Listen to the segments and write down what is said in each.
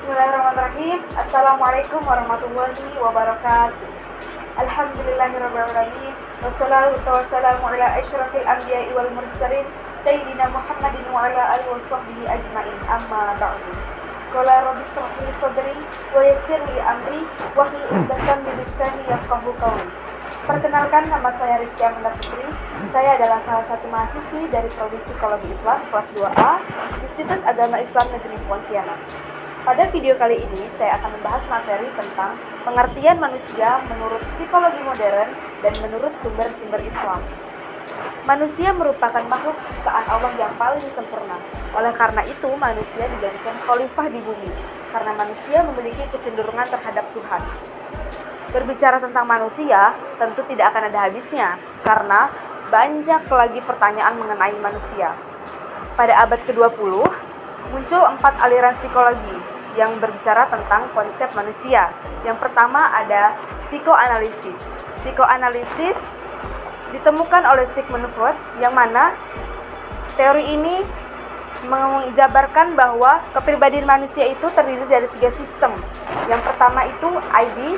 Bismillahirrahmanirrahim. Assalamualaikum warahmatullahi wabarakatuh. Alhamdulillahirrahmanirrahim. Wassalatu wassalamu ala asyrafil anbiya'i wal mursalin Sayyidina Muhammadin wa ala alihi wa sahbihi ajma'in. Amma ba'du. Qala rabbi shrah li sadri wa yassir li amri wahlul 'uqdatam min lisani yafqahu qawli. Perkenalkan, nama saya Rizky Aminah Putri. Saya adalah salah satu mahasiswi dari Prodi Psikologi Islam kelas 2A Institut Agama Islam Negeri Pontianak. Pada video kali ini, saya akan membahas materi tentang pengertian manusia menurut psikologi modern dan menurut sumber-sumber Islam. Manusia merupakan makhluk ciptaan Allah yang paling sempurna. Oleh karena itu, manusia dijadikan khalifah di bumi, karena manusia memiliki kecenderungan terhadap Tuhan. Berbicara tentang manusia, tentu tidak akan ada habisnya, karena banyak lagi pertanyaan mengenai manusia. Pada abad ke-20, muncul 4 aliran psikologi yang berbicara tentang konsep manusia. Yang pertama ada psikoanalisis. Psikoanalisis ditemukan oleh Sigmund Freud, yang mana teori ini menjabarkan bahwa kepribadian manusia itu terdiri dari 3 sistem. Yang pertama itu ID.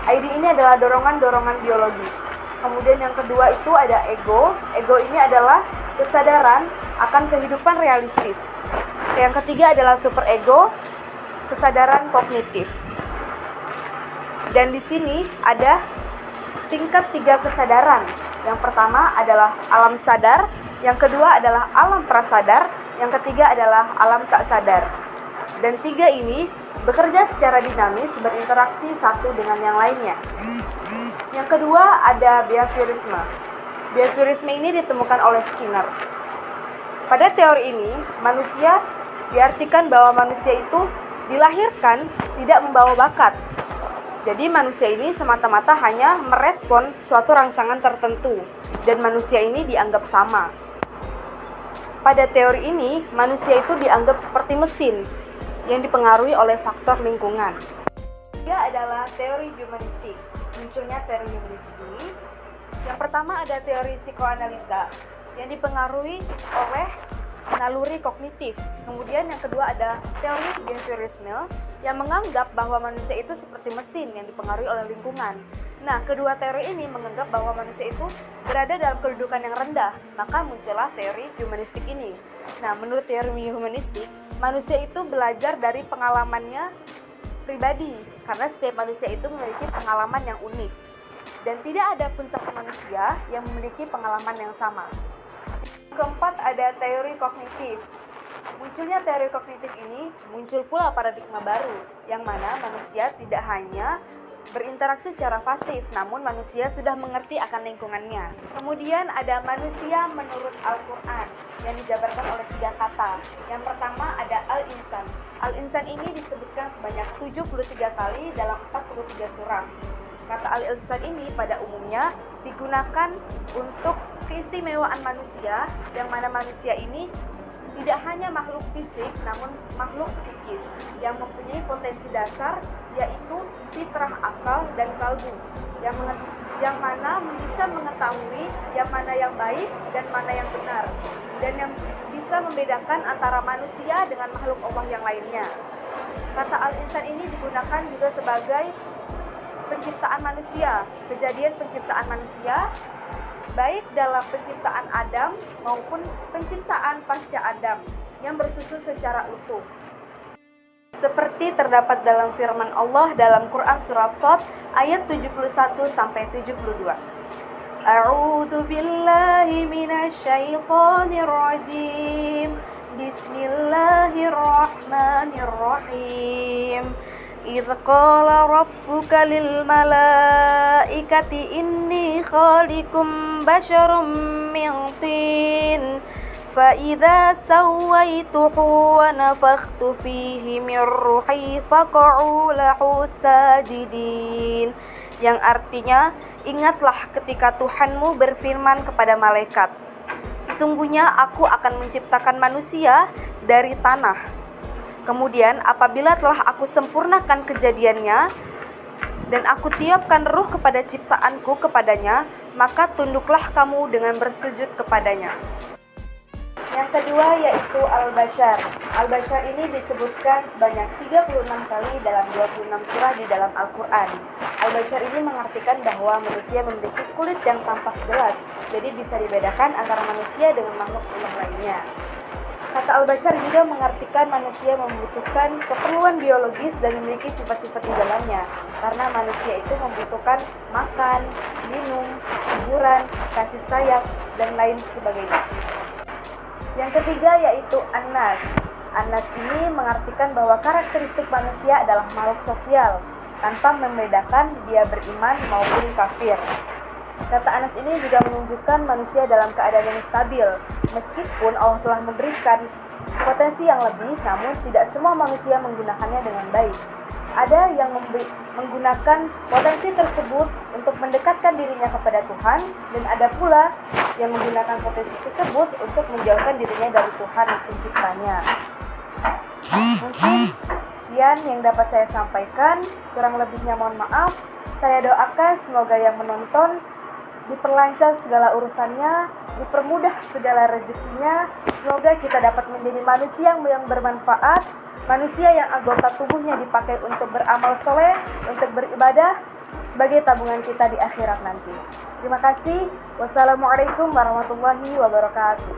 ID ini adalah dorongan-dorongan biologis. Kemudian yang kedua itu ada ego. Ego ini adalah kesadaran akan kehidupan realistis. Yang ketiga adalah superego, kesadaran kognitif. Dan di sini ada tingkat 3 kesadaran. Yang pertama adalah alam sadar, yang kedua adalah alam prasadar, yang ketiga adalah alam tak sadar. Dan 3 ini bekerja secara dinamis, berinteraksi satu dengan yang lainnya. Yang kedua ada behaviorisme. Behaviorisme ini ditemukan oleh Skinner. Pada teori ini, manusia diartikan bahwa manusia itu dilahirkan tidak membawa bakat. Jadi manusia ini semata-mata hanya merespon suatu rangsangan tertentu, dan manusia ini dianggap sama. Pada teori ini, manusia itu dianggap seperti mesin yang dipengaruhi oleh faktor lingkungan. Dia adalah teori humanistik. Munculnya teori humanistik. Yang pertama ada teori psikoanalisa yang dipengaruhi oleh naluri kognitif. Kemudian yang kedua ada teori behaviorisme yang menganggap bahwa manusia itu seperti mesin yang dipengaruhi oleh lingkungan. Nah, kedua teori ini menganggap bahwa manusia itu berada dalam kedudukan yang rendah, maka muncullah teori humanistik ini. Nah, menurut teori humanistik, manusia itu belajar dari pengalamannya pribadi, karena setiap manusia itu memiliki pengalaman yang unik. Dan tidak ada pun satu manusia yang memiliki pengalaman yang sama. Keempat ada teori kognitif. Munculnya teori kognitif ini muncul pula paradigma baru, yang mana manusia tidak hanya berinteraksi secara pasif, namun manusia sudah mengerti akan lingkungannya. Kemudian ada manusia menurut Al-Quran yang dijabarkan oleh 3 kata. Yang pertama ada Al-Insan. Al-Insan ini disebutkan sebanyak 73 kali dalam 43 surah. Kata Al-Insan ini pada umumnya digunakan untuk keistimewaan manusia, yang mana manusia ini tidak hanya makhluk fisik, namun makhluk psikis yang mempunyai potensi dasar, yaitu fitrah akal dan kalbu, yang mana bisa mengetahui yang mana yang baik dan mana yang benar, dan yang bisa membedakan antara manusia dengan makhluk Allah yang lainnya. Kata Al-Insan ini digunakan juga sebagai penciptaan manusia, kejadian penciptaan manusia, baik dalam penciptaan Adam maupun penciptaan pasca Adam yang bersusun secara utuh. Seperti terdapat dalam firman Allah dalam Quran surat Shad ayat 71 sampai 72. A'udzu billahi minasyaitonir rajim. Bismillahirrahmanirrahim. إِذْ قَالَ رَبُّكَ لِلْمَلَائِكَةِ إِنِّي خَالِقٌ بَشَرًا مِّن طِينٍ فَإِذَا سَوَّيْتُهُ وَنَفَخْتُ فِيهِ مِن رُّوحِي فَقَعُوا لَهُ سَاجِدِينَ. Yang artinya, ingatlah ketika Tuhanmu berfirman kepada malaikat, sesungguhnya aku akan menciptakan manusia dari tanah. Kemudian apabila telah aku sempurnakan kejadiannya dan aku tiupkan ruh kepada ciptaanku kepadanya, maka tunduklah kamu dengan bersujud kepadanya. Yang kedua yaitu Al-Bashar. Al-Bashar ini disebutkan sebanyak 36 kali dalam 26 surah di dalam Al-Quran. Al-Bashar ini mengartikan bahwa manusia memiliki kulit yang tampak jelas, jadi bisa dibedakan antara manusia dengan makhluk Allah lainnya. Kata Al-Bashar juga mengartikan manusia membutuhkan keperluan biologis dan memiliki sifat-sifat di dalamnya, karena manusia itu membutuhkan makan, minum, hiburan, kasih sayang, dan lain sebagainya. Yang ketiga yaitu An-Nas. An-Nas ini mengartikan bahwa karakteristik manusia adalah makhluk sosial, tanpa membedakan dia beriman maupun kafir. Kata Anas ini juga menunjukkan manusia dalam keadaan yang stabil, meskipun Allah telah memberikan potensi yang lebih, namun tidak semua manusia menggunakannya dengan baik. Ada yang menggunakan potensi tersebut untuk mendekatkan dirinya kepada Tuhan, dan ada pula yang menggunakan potensi tersebut untuk menjauhkan dirinya dari Tuhan penciptanya. Mungkin sekian yang dapat saya sampaikan, kurang lebihnya mohon maaf. Saya doakan semoga yang menonton diperlancar segala urusannya, dipermudah segala rezekinya. Semoga kita dapat menjadi manusia yang bermanfaat, manusia yang anggota tubuhnya dipakai untuk beramal soleh, untuk beribadah, sebagai tabungan kita di akhirat nanti. Terima kasih. Wassalamualaikum warahmatullahi wabarakatuh.